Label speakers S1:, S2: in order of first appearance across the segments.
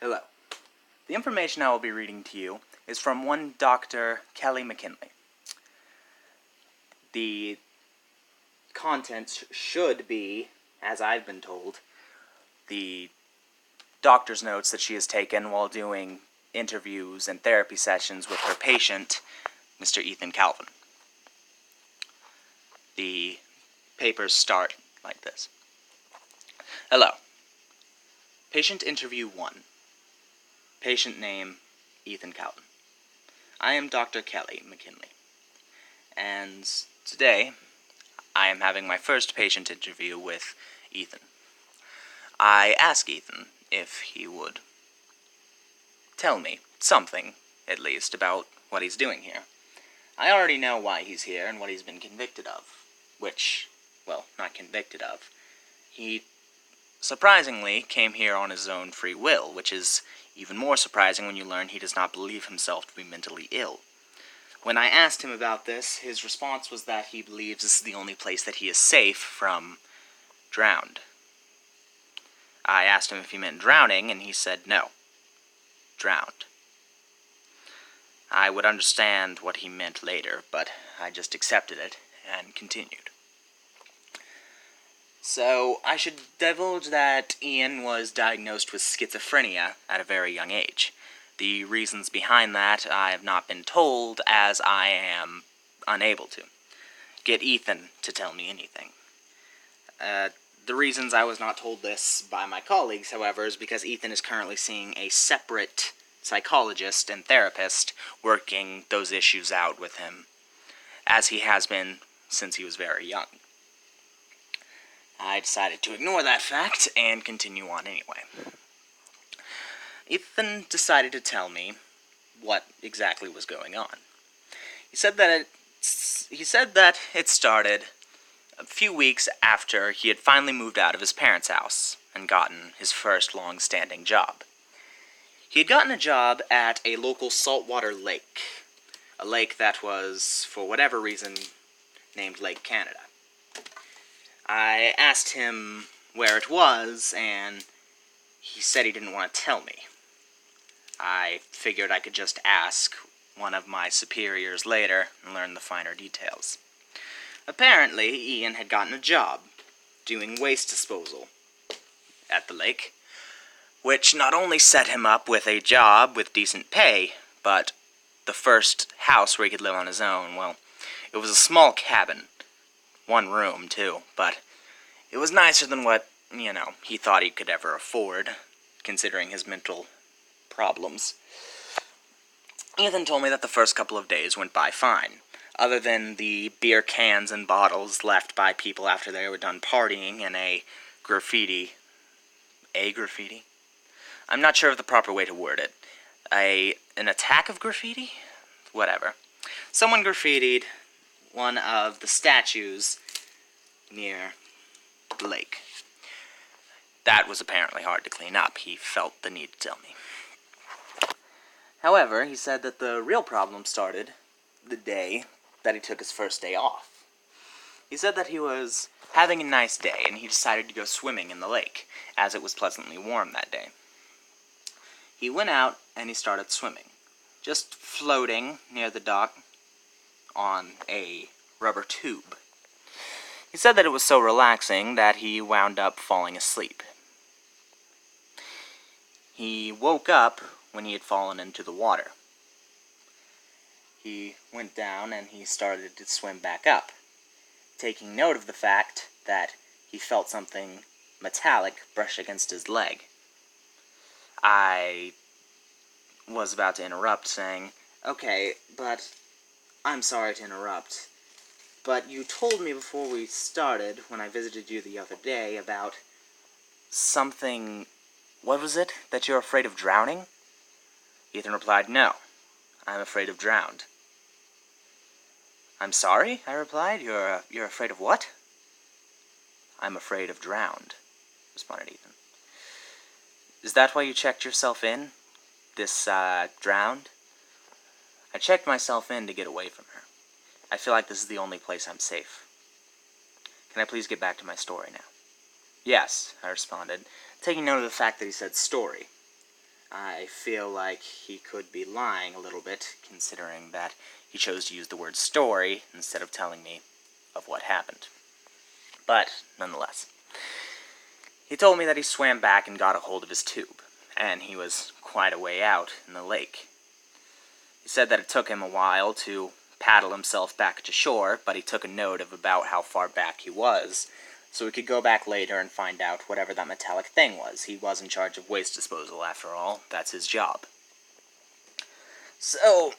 S1: Hello. The information I will be reading to you is from one Dr. Kelly McKinley. The contents should be, as I've been told, the doctor's notes that she has taken while doing interviews and therapy sessions with her patient, Mr. Ethan Calvin. The papers start like this. Hello. Patient interview 1. Patient name, Ethan Calvin. I am Dr. Kelly McKinley, and today I am having my first patient interview with Ethan. I asked Ethan if he would tell me something, at least, about what he's doing here. I already know why he's here and what he's been convicted of, which, well, not convicted of. He surprisingly came here on his own free will, which is even more surprising when you learn he does not believe himself to be mentally ill. When I asked him about this, his response was that he believes this is the only place that he is safe from drowned. I asked him if he meant drowning, and he said no. Drowned. I would understand what he meant later, but I just accepted it and continued. So, I should divulge that Ian was diagnosed with schizophrenia at a very young age. The reasons behind that I have not been told, as I am unable to get Ethan to tell me anything. The reasons I was not told this by my colleagues, however, is because Ethan is currently seeing a separate psychologist and therapist working those issues out with him, as he has been since he was very young. I decided to ignore that fact and continue on anyway. Ethan decided to tell me what exactly was going on. He said that it started a few weeks after he had finally moved out of his parents' house and gotten his first long-standing job. He had gotten a job at a local saltwater lake, a lake that was, for whatever reason, named Lake Canada. I asked him where it was, and he said he didn't want to tell me. I figured I could just ask one of my superiors later and learn the finer details. Apparently, Ian had gotten a job doing waste disposal at the lake, which not only set him up with a job with decent pay, but the first house where he could live on his own. Well, it was a small cabin. One room, too, but it was nicer than what, he thought he could ever afford, considering his mental problems. Ethan told me that the first couple of days went by fine, other than the beer cans and bottles left by people after they were done partying in a graffiti. I'm not sure of the proper way to word it. An attack of graffiti? Whatever. Someone graffitied one of the statues near the lake. That was apparently hard to clean up. He felt the need to tell me. However, he said that the real problem started the day that he took his first day off. He said that he was having a nice day, and he decided to go swimming in the lake, as it was pleasantly warm that day. He went out, and he started swimming, just floating near the dock on a rubber tube. He said that it was so relaxing that he wound up falling asleep. He woke up when he had fallen into the water. He went down and he started to swim back up, taking note of the fact that he felt something metallic brush against his leg. I was about to interrupt, saying, "Okay, but I'm sorry to interrupt, but you told me before we started, when I visited you the other day, about something. What was it? That you're afraid of drowning?" Ethan replied, "No, I'm afraid of drowned." "I'm sorry," I replied. You're afraid of what?" "I'm afraid of drowned," responded Ethan. "Is that why you checked yourself in? This, drowned?" "I checked myself in to get away from her. I feel like this is the only place I'm safe. Can I please get back to my story now?" "Yes," I responded, taking note of the fact that he said story. I feel like he could be lying a little bit, considering that he chose to use the word story instead of telling me of what happened. But, nonetheless, he told me that he swam back and got a hold of his tube, and he was quite a way out in the lake. He said that it took him a while to paddle himself back to shore, but he took a note of about how far back he was, so he could go back later and find out whatever that metallic thing was. He was in charge of waste disposal, after all. That's his job. So,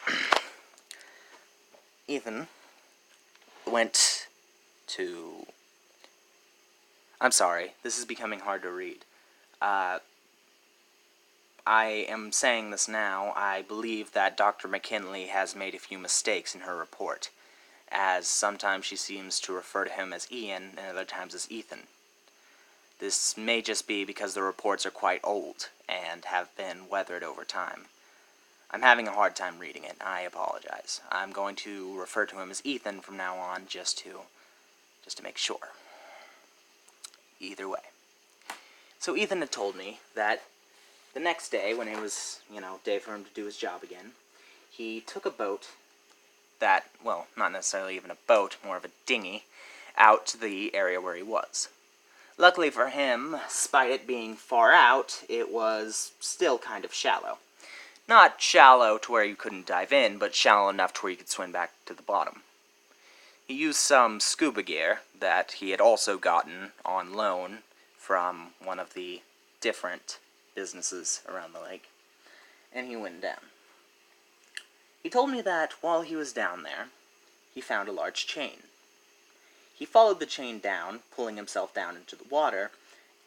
S1: Ethan went to... I'm sorry, this is becoming hard to read. I am saying this now. I believe that Dr. McKinley has made a few mistakes in her report, as sometimes she seems to refer to him as Ian and other times as Ethan. This may just be because the reports are quite old and have been weathered over time. I'm having a hard time reading it. I apologize. I'm going to refer to him as Ethan from now on just to make sure. Either way. So Ethan had told me that the next day, when it was, day for him to do his job again, he took a boat that, well, not necessarily even a boat, more of a dinghy, out to the area where he was. Luckily for him, despite it being far out, it was still kind of shallow. Not shallow to where you couldn't dive in, but shallow enough to where you could swim back to the bottom. He used some scuba gear that he had also gotten on loan from one of the different businesses around the lake, and he went down. He told me that while he was down there, he found a large chain. He followed the chain down, pulling himself down into the water,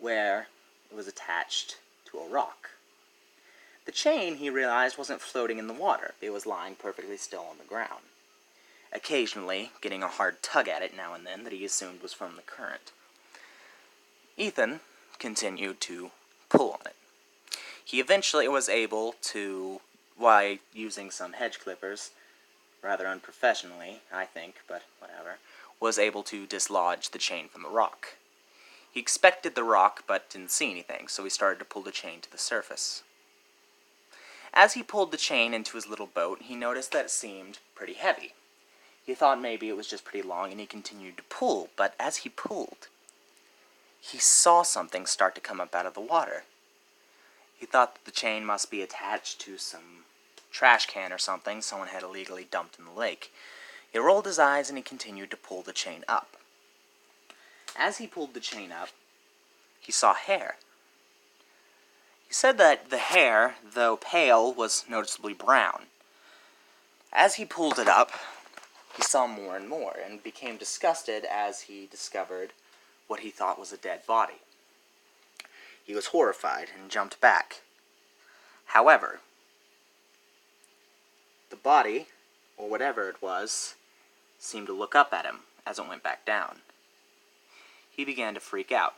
S1: where it was attached to a rock. The chain, he realized, wasn't floating in the water. It was lying perfectly still on the ground, occasionally getting a hard tug at it now and then that he assumed was from the current. Ethan continued to pull on it. He eventually was able to, by using some hedge clippers, rather unprofessionally, I think, but whatever, was able to dislodge the chain from the rock. He expected the rock, but didn't see anything, so he started to pull the chain to the surface. As he pulled the chain into his little boat, he noticed that it seemed pretty heavy. He thought maybe it was just pretty long, and he continued to pull, but as he pulled, he saw something start to come up out of the water. He thought that the chain must be attached to some trash can or something someone had illegally dumped in the lake. He rolled his eyes and he continued to pull the chain up. As he pulled the chain up, he saw hair. He said that the hair, though pale, was noticeably brown. As he pulled it up, he saw more and more, and became disgusted as he discovered what he thought was a dead body. He was horrified and jumped back. However, the body, or whatever it was, seemed to look up at him as it went back down. He began to freak out,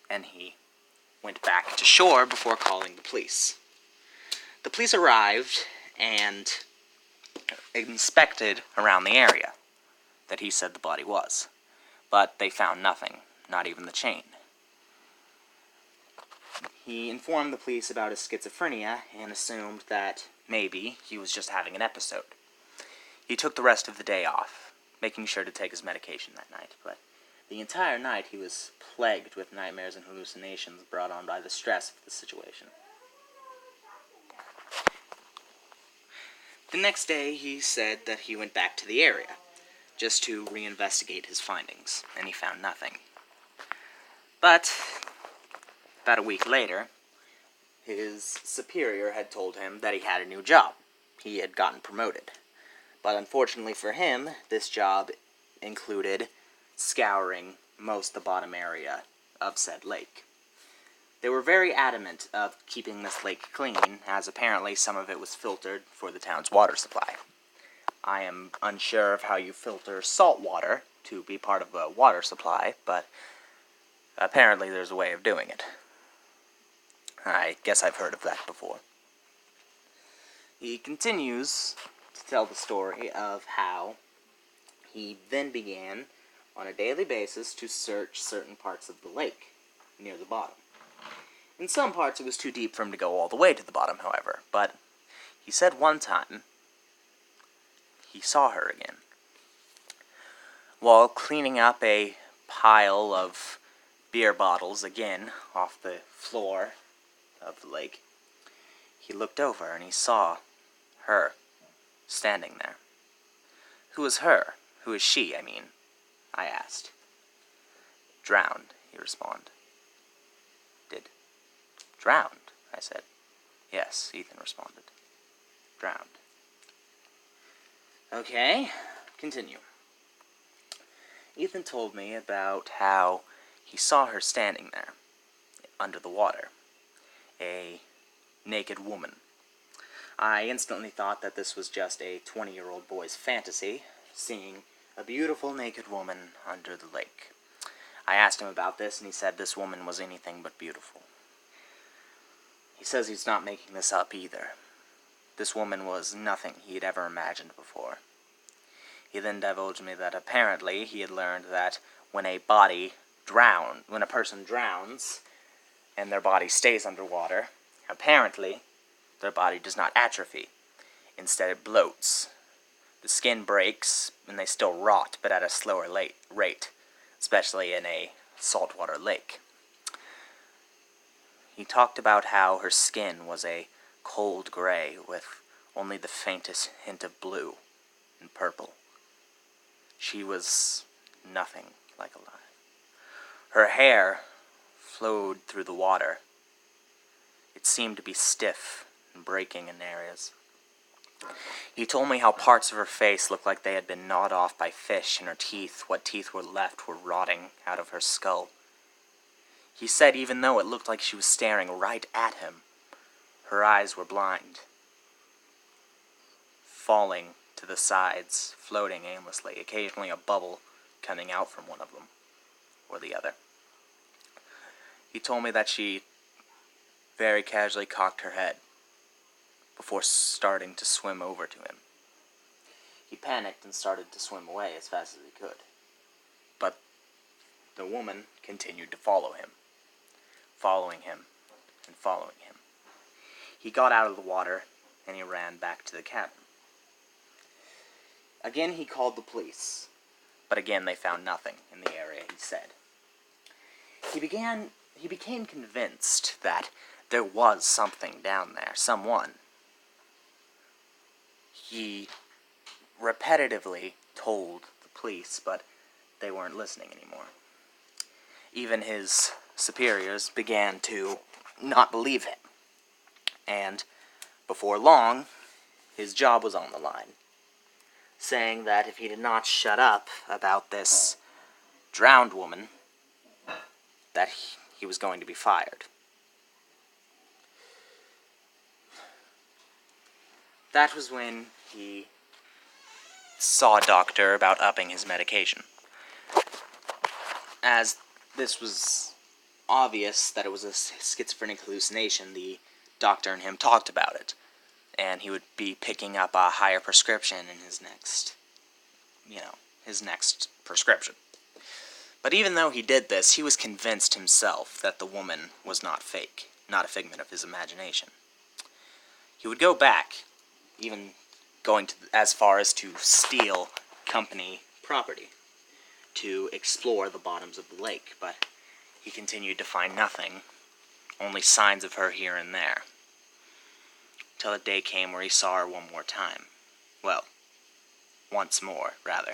S1: and he went back to shore before calling the police. The police arrived and inspected around the area that he said the body was, but they found nothing, not even the chain. He informed the police about his schizophrenia and assumed that maybe he was just having an episode. He took the rest of the day off, making sure to take his medication that night, but the entire night he was plagued with nightmares and hallucinations brought on by the stress of the situation. The next day he said that he went back to the area, just to reinvestigate his findings, and he found nothing. But about a week later, his superior had told him that he had a new job. He had gotten promoted. But unfortunately for him, this job included scouring most of the bottom area of said lake. They were very adamant of keeping this lake clean, as apparently some of it was filtered for the town's water supply. I am unsure of how you filter salt water to be part of a water supply, but apparently there's a way of doing it. I guess I've heard of that before. He continues to tell the story of how he then began, on a daily basis, to search certain parts of the lake near the bottom. In some parts it was too deep for him to go all the way to the bottom, however, but he said one time he saw her again. While cleaning up a pile of beer bottles again off the floor of the lake, he looked over and he saw her standing there. Who is her? Who is she, I mean? I asked. Drowned, he responded. Drowned, I said. Yes, Ethan responded. Drowned. Okay, continue. Ethan told me about how he saw her standing there, under the water, a naked woman. I instantly thought that this was just a 20-year-old boy's fantasy, seeing a beautiful naked woman under the lake. I asked him about this, and he said this woman was anything but beautiful. He says he's not making this up either. This woman was nothing he had ever imagined before. He then divulged me that apparently he had learned that when a person drowns and their body stays underwater, apparently their body does not atrophy. Instead it bloats. The skin breaks and they still rot, but at a slower rate, especially in a saltwater lake. He talked about how her skin was a cold gray with only the faintest hint of blue and purple. She was nothing like alive. Her hair flowed through the water. It seemed to be stiff and breaking in areas. He told me how parts of her face looked like they had been gnawed off by fish, and her teeth, what teeth were left, were rotting out of her skull. He said even though it looked like she was staring right at him, her eyes were blind, falling to the sides, floating aimlessly, occasionally a bubble coming out from one of them or the other. He told me that she very casually cocked her head before starting to swim over to him. He panicked and started to swim away as fast as he could. But the woman continued to follow him, following him and following him. He got out of the water and he ran back to the cabin. Again he called the police, but again they found nothing in the area, he said. He became convinced that there was something down there, someone. He repetitively told the police, but they weren't listening anymore. Even his superiors began to not believe him. And before long, his job was on the line, saying that if he did not shut up about this drowned woman, that he was going to be fired. That was when he saw a doctor about upping his medication. As this was obvious that it was a schizophrenic hallucination, the doctor and him talked about it, and he would be picking up a higher prescription in his next prescription. But even though he did this, he was convinced himself that the woman was not fake, not a figment of his imagination. He would go back, even going as far as to steal company property to explore the bottoms of the lake, but he continued to find nothing, only signs of her here and there, till a day came where he saw her one more time. Well, once more, rather.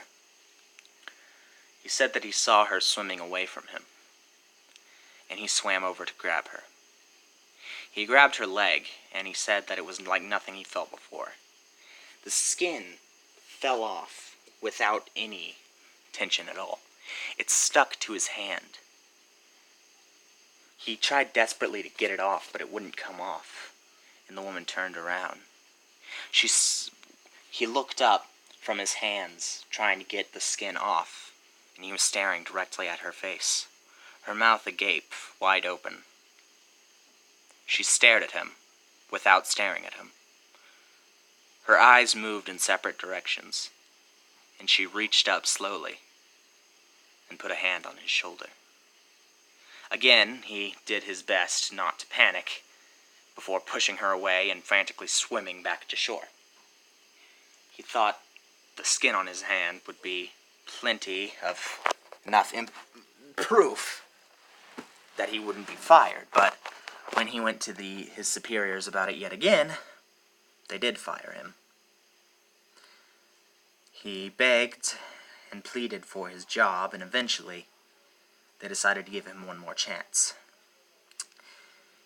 S1: He said that he saw her swimming away from him, and he swam over to grab her. He grabbed her leg, and he said that it was like nothing he felt before. The skin fell off without any tension at all. It stuck to his hand. He tried desperately to get it off, but it wouldn't come off, and the woman turned around. He looked up from his hands, trying to get the skin off, and he was staring directly at her face, her mouth agape, wide open. She stared at him, without staring at him. Her eyes moved in separate directions, and she reached up slowly and put a hand on his shoulder. Again, he did his best not to panic before pushing her away and frantically swimming back to shore. He thought the skin on his hand would be plenty of enough proof that he wouldn't be fired, but when he went to his superiors about it yet again, they did fire him. He begged and pleaded for his job, and eventually they decided to give him one more chance.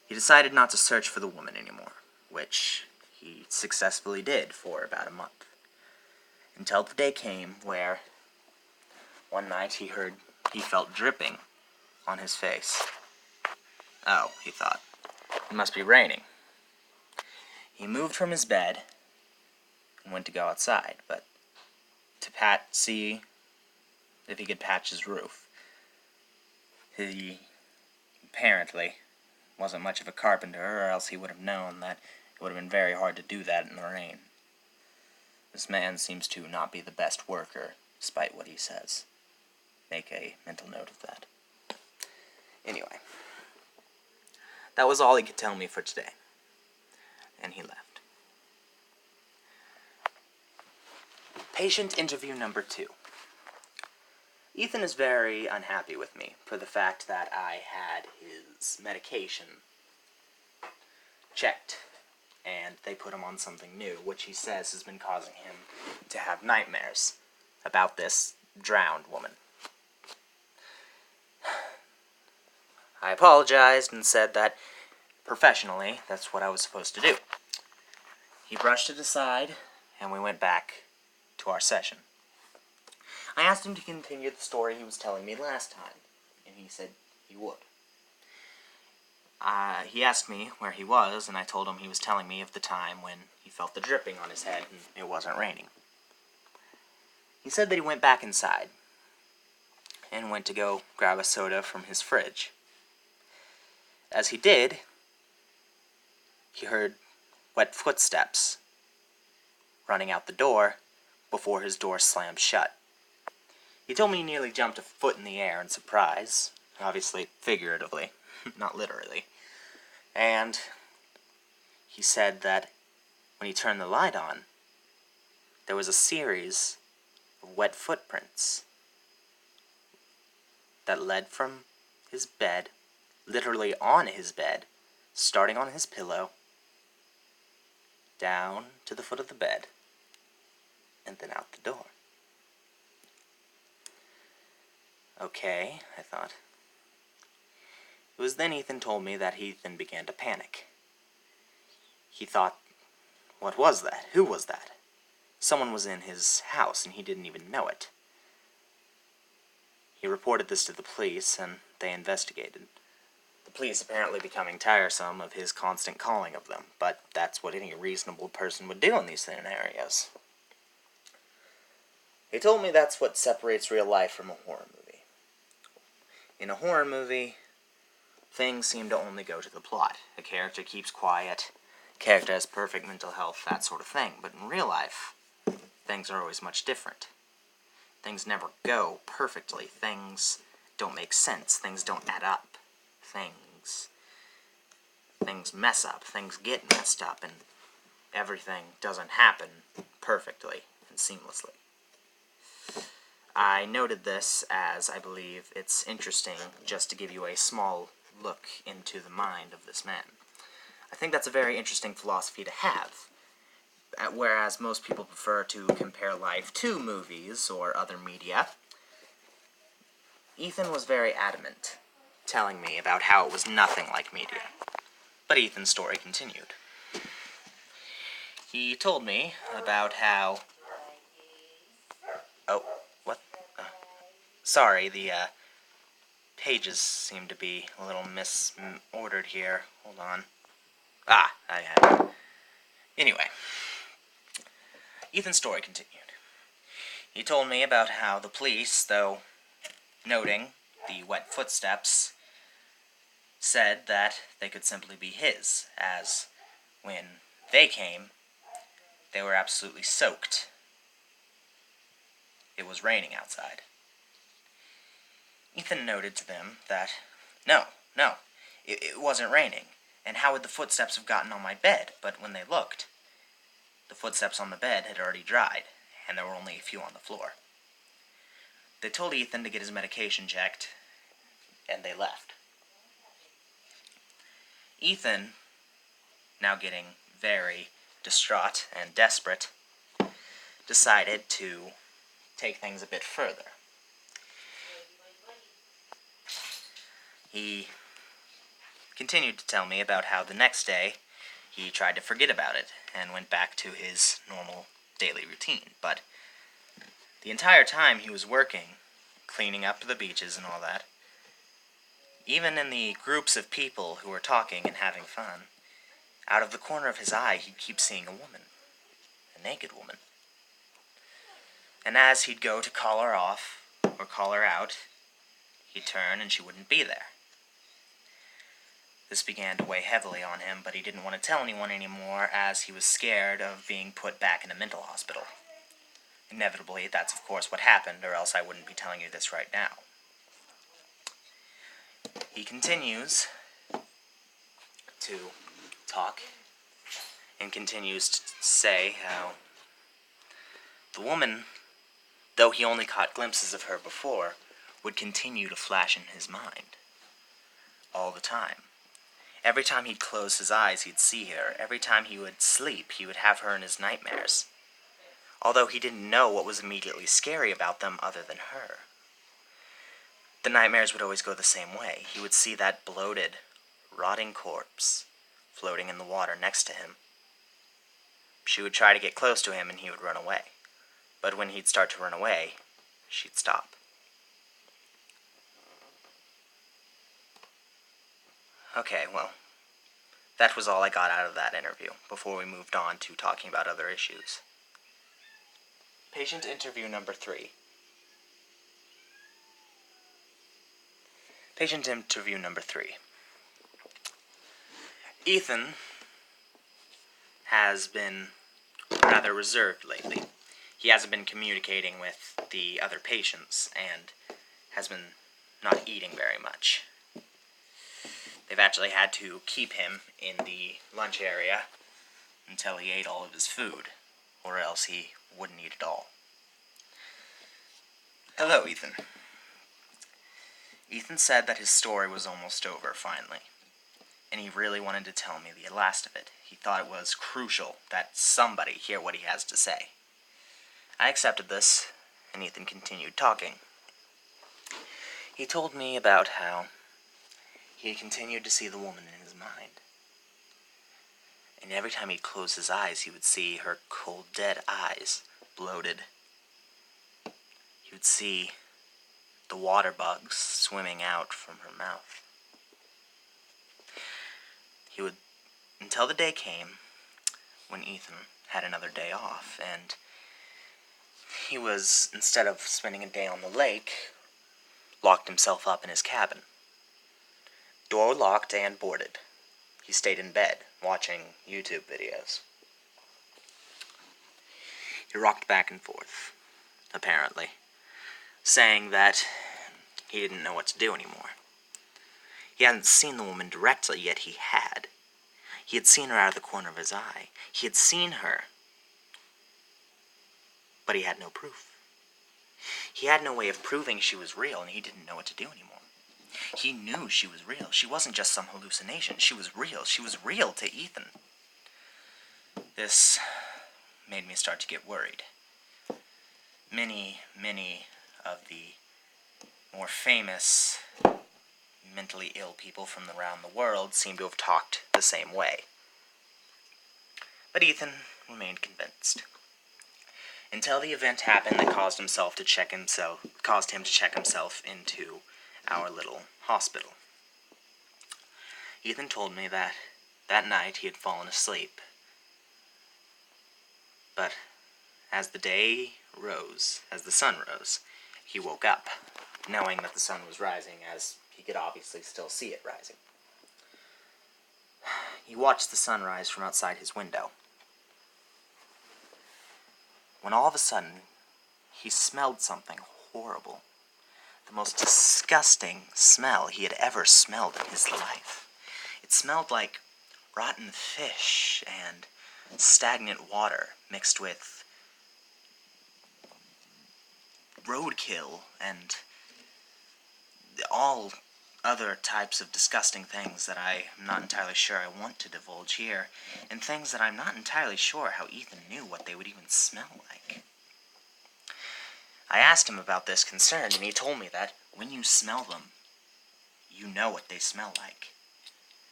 S1: He decided not to search for the woman anymore, which he successfully did for about a month, until the day came where one night he felt dripping on his face. Oh, he thought, it must be raining. He moved from his bed and went to go outside, but to see if he could patch his roof. He apparently wasn't much of a carpenter, or else he would have known that it would have been very hard to do that in the rain. This man seems to not be the best worker, despite what he says. Make a mental note of that. Anyway, that was all he could tell me for today, and he left. Patient interview number 2. Ethan is very unhappy with me for the fact that I had his medication checked, and they put him on something new, which he says has been causing him to have nightmares about this drowned woman. I apologized and said that, professionally, that's what I was supposed to do. He brushed it aside, and we went back to our session. I asked him to continue the story he was telling me last time, and he said he would. He asked me where he was, and I told him he was telling me of the time when he felt the dripping on his head and it wasn't raining. He said that he went back inside and went to go grab a soda from his fridge. As he did, he heard wet footsteps running out the door before his door slammed shut. He told me he nearly jumped a foot in the air in surprise, obviously figuratively, not literally. And he said that when he turned the light on, there was a series of wet footprints that led from his bed, literally on his bed, starting on his pillow, down to the foot of the bed, and then out the door. Okay, I thought. It was then Ethan told me that Ethan began to panic. He thought, what was that? Who was that? Someone was in his house and he didn't even know it. He reported this to the police and they investigated. The police apparently becoming tiresome of his constant calling of them, but that's what any reasonable person would do in these scenarios. He told me that's what separates real life from a horror movie. In a horror movie, things seem to only go to the plot. A character keeps quiet, character has perfect mental health, that sort of thing. But in real life, things are always much different. Things never go perfectly. Things don't make sense. Things don't add up. Things mess up. Things get messed up, and everything doesn't happen perfectly and seamlessly. I noted this as I believe it's interesting just to give you a small look into the mind of this man. I think that's a very interesting philosophy to have, whereas most people prefer to compare life to movies or other media. Ethan was very adamant, telling me about how it was nothing like media. But Ethan's story continued. He told me about how... Oh, what? Sorry, the pages seem to be a little misordered here. Hold on. I have it. Anyway, Ethan's story continued. He told me about how the police, though noting the wet footsteps, said that they could simply be his, as when they came, they were absolutely soaked. It was raining outside. Ethan noted to them that No, no, it wasn't raining. And how would the footsteps have gotten on my bed? But when they looked, the footsteps on the bed had already dried, and there were only a few on the floor. They told Ethan to get his medication checked, and they left. Ethan, now getting very distraught and desperate, decided to take things a bit further. He continued to tell me about how the next day he tried to forget about it and went back to his normal daily routine. But the entire time he was working, cleaning up the beaches and all that, even in the groups of people who were talking and having fun, out of the corner of his eye he'd keep seeing a woman, a naked woman. And as he'd go to call her off, or call her out, he'd turn and she wouldn't be there. This began to weigh heavily on him, but he didn't want to tell anyone anymore as he was scared of being put back in a mental hospital. Inevitably, that's of course what happened, or else I wouldn't be telling you this right now. He continues to talk and continues to say how the woman, though he only caught glimpses of her before, would continue to flash in his mind all the time. Every time he'd close his eyes, he'd see her. Every time he would sleep, he would have her in his nightmares, although he didn't know what was immediately scary about them other than her. The nightmares would always go the same way. He would see that bloated, rotting corpse floating in the water next to him. She would try to get close to him and he would run away. But when he'd start to run away, she'd stop. Okay, well, that was all I got out of that interview before we moved on to talking about other issues. Patient interview number 3. Patient interview number 3. Ethan has been rather reserved lately. He hasn't been communicating with the other patients and has been not eating very much. They've actually had to keep him in the lunch area until he ate all of his food, or else he wouldn't eat at all. Hello, Ethan. Ethan said that his story was almost over, finally, and he really wanted to tell me the last of it. He thought it was crucial that somebody hear what he has to say. I accepted this, and Ethan continued talking. He told me about how he continued to see the woman in his mind. And every time he'd close his eyes, he would see her cold, dead eyes, bloated. He would see the water bugs swimming out from her mouth. He would, until the day came when Ethan had another day off, and he was, instead of spending a day on the lake, locked himself up in his cabin. Door locked and boarded. He stayed in bed, watching YouTube videos. He rocked back and forth, apparently, saying that he didn't know what to do anymore. He hadn't seen the woman directly, yet he had. He had seen her out of the corner of his eye. He had seen her, but he had no proof. He had no way of proving she was real, and he didn't know what to do anymore. He knew she was real. She wasn't just some hallucination. She was real. She was real to Ethan. This made me start to get worried. Many of the more famous mentally ill people from around the world seem to have talked the same way. But Ethan remained convinced. Until the event happened that caused him to check himself into our little hospital. Ethan told me that night he had fallen asleep. But as the sun rose, he woke up, knowing that the sun was rising, as he could obviously still see it rising. He watched the sun rise from outside his window, when all of a sudden, he smelled something horrible. The the most disgusting smell he had ever smelled in his life. It smelled like rotten fish and stagnant water mixed with roadkill and all other types of disgusting things that I'm not entirely sure I want to divulge here, and things that I'm not entirely sure how Ethan knew what they would even smell like. I asked him about this concern, and he told me that when you smell them, you know what they smell like.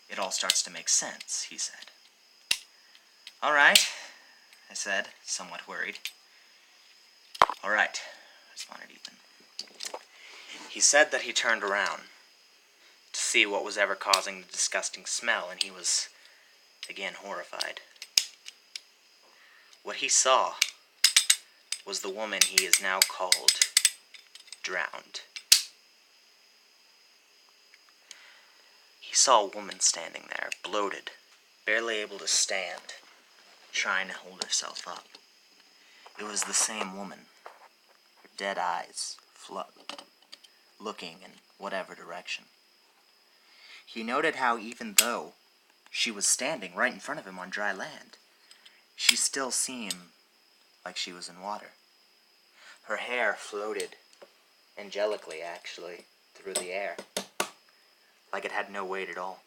S1: It all starts to make sense, he said. "All right," I said, somewhat worried. "All right," responded Ethan. He said that he turned around to see what was ever causing the disgusting smell, and he was again horrified. What he saw was the woman he is now called drowned. He saw a woman standing there, bloated, barely able to stand, trying to hold herself up. It was the same woman, her dead eyes looking in whatever direction. He noted how even though she was standing right in front of him on dry land, she still seemed like she was in water. Her hair floated, angelically actually, through the air, like it had no weight at all,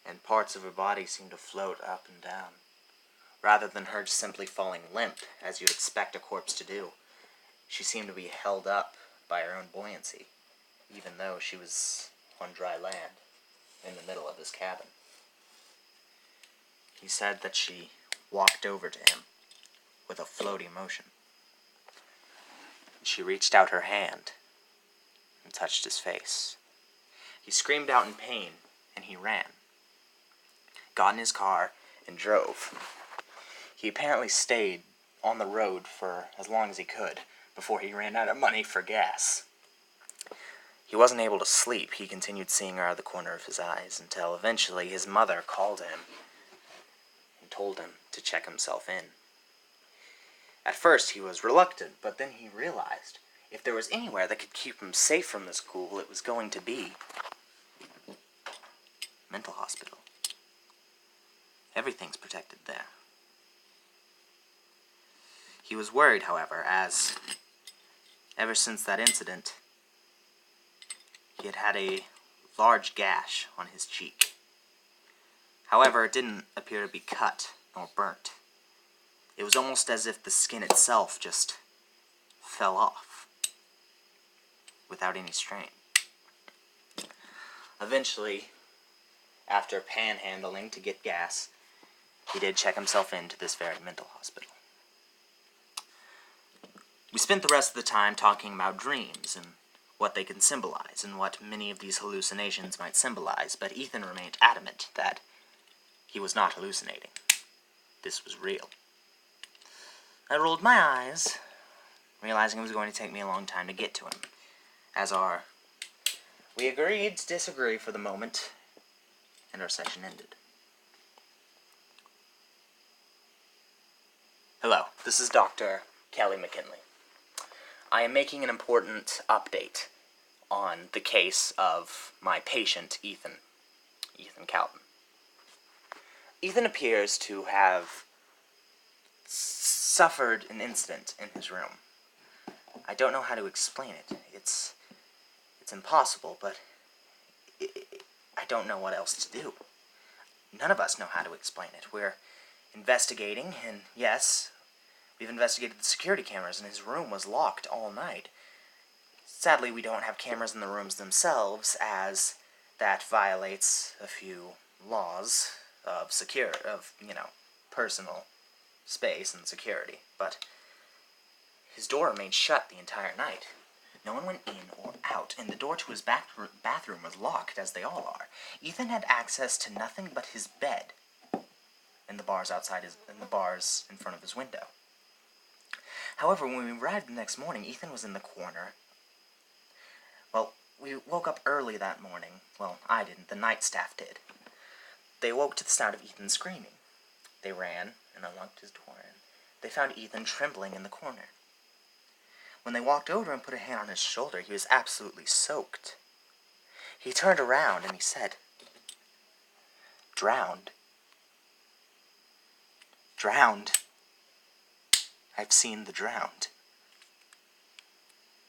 S1: and parts of her body seemed to float up and down, rather than her simply falling limp, as you'd expect a corpse to do. She seemed to be held up by her own buoyancy, even though she was on dry land, in the middle of his cabin. He said that she walked over to him with a floaty motion. She reached out her hand and touched his face. He screamed out in pain, and he ran, got in his car, and drove. He apparently stayed on the road for as long as he could before he ran out of money for gas. He wasn't able to sleep. He continued seeing her out of the corner of his eyes until eventually his mother called him and told him to check himself in. At first he was reluctant, but then he realized if there was anywhere that could keep him safe from the school, it was going to be a mental hospital. Everything's protected there. He was worried, however, as ever since that incident, he had had a large gash on his cheek. However, it didn't appear to be cut nor burnt. It was almost as if the skin itself just fell off without any strain. Eventually, after panhandling to get gas, he did check himself into this very mental hospital. We spent the rest of the time talking about dreams and what they can symbolize and what many of these hallucinations might symbolize, but Ethan remained adamant that he was not hallucinating. This was real. I rolled my eyes, realizing it was going to take me a long time to get to him, we agreed to disagree for the moment, and our session ended. Hello, this is Dr. Kelly McKinley. I am making an important update on the case of my patient, Ethan Calton. Ethan appears to have suffered an incident in his room. I don't know how to explain it. It's impossible, but I don't know what else to do. None of us know how to explain it. We're investigating, and yes, we've investigated the security cameras, and his room was locked all night. Sadly, we don't have cameras in the rooms themselves, as that violates a few laws of personal space and security. But his door remained shut the entire night. No one went in or out, and the door to his bathroom was locked, as they all are. Ethan had access to nothing but his bed and the bars in front of his window. However, when we arrived the next morning, Ethan was in the corner. Well, we woke up early that morning. Well, I didn't. The night staff did. They woke to the sound of Ethan screaming. They ran and unlocked his door, and they found Ethan trembling in the corner. When they walked over and put a hand on his shoulder, he was absolutely soaked. He turned around and he said, "Drowned. Drowned. I've seen the drowned.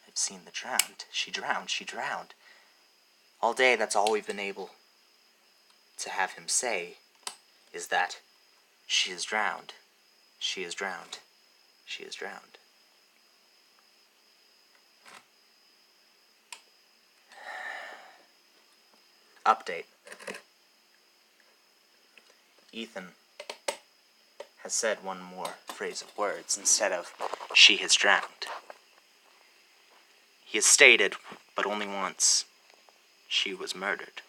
S1: I've seen the drowned. She drowned. She drowned." All day, that's all we've been able to have him say, is that she is drowned. She is drowned. She is drowned. Update. Ethan has said one more phrase of words instead of "she has drowned." He has stated, but only once, "she was murdered."